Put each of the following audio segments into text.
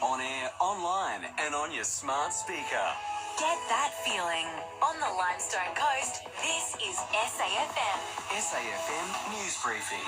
On air, online, and on your smart speaker. Get that feeling. On the Limestone coast, this is SAFM. SAFM News Briefing.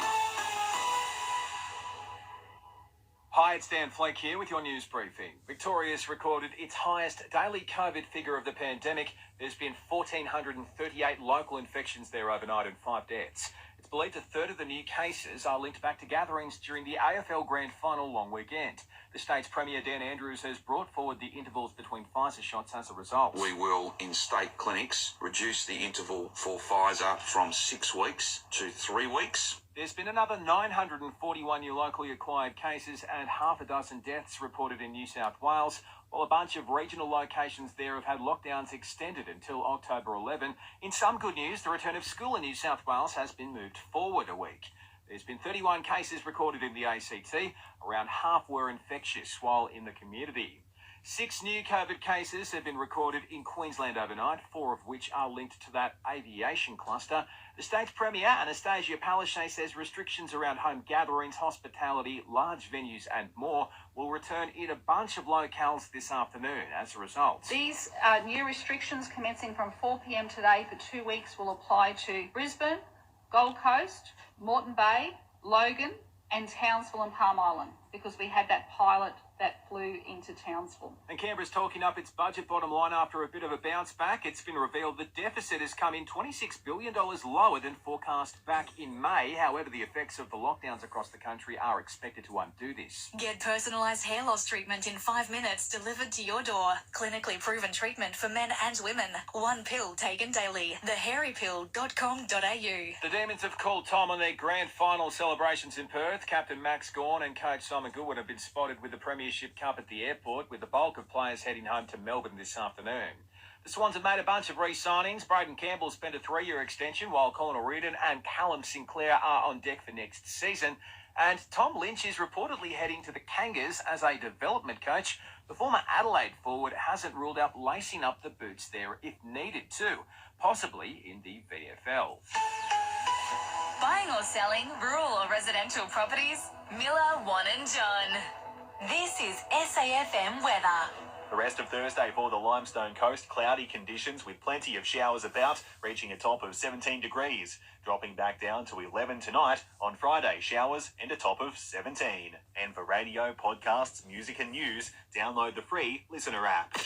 Hi, it's Flake here with your news briefing. Victoria's recorded its highest daily COVID figure of the pandemic. There's been 1,438 local infections there overnight and 5 deaths. It's believed a third of the new cases are linked back to gatherings during the AFL Grand Final long weekend. The state's Premier Dan Andrews has brought forward the intervals between Pfizer shots as a result. We will, in state clinics, reduce the interval for Pfizer from 6 weeks to 3 weeks. There's been another 941 new locally acquired cases and half a dozen deaths reported in New South Wales, while a bunch of regional locations there have had lockdowns extended until October 11. In some good news, the return of school in New South Wales has been moved forward a week. There's been 31 cases recorded in the ACT. Around half were infectious, while in the community. 6 new COVID cases have been recorded in Queensland overnight, 4 of which are linked to that aviation cluster. The state's Premier, Anastasia Palaszczuk, says restrictions around home gatherings, hospitality, large venues and more will return in a bunch of locales this afternoon as a result. These new restrictions commencing from 4 p.m. today for 2 weeks will apply to Brisbane, Gold Coast, Moreton Bay, Logan and Townsville and Palm Island, because we had that pilot that flew into Townsville. And Canberra's talking up its budget bottom line after a bit of a bounce back. It's been revealed the deficit has come in $26 billion lower than forecast back in May. However, the effects of the lockdowns across the country are expected to undo this. Get personalised hair loss treatment in 5 minutes delivered to your door. Clinically proven treatment for men and women. 1 pill taken daily. Thehairypill.com.au. The Demons have called time on their grand final celebrations in Perth. Captain Max Gawn and coach Simon Goodwin have been spotted with the Premiership Cup at the airport, with the bulk of players heading home to Melbourne this afternoon. The Swans have made a bunch of re-signings. Braden Campbell spent a 3-year extension, while Colin O'Riordan and Callum Sinclair are on deck for next season. And Tom Lynch is reportedly heading to the Kangas as a development coach. The former Adelaide forward hasn't ruled out lacing up the boots there if needed to, possibly in the VFL. Buying or selling rural or residential properties? Miller, One and John. This is SAFM weather. The rest of Thursday for the Limestone coast, cloudy conditions with plenty of showers about, reaching a top of 17 degrees, dropping back down to 11 tonight. On Friday, showers and a top of 17. And for radio, podcasts, music and news, download the free Listener app.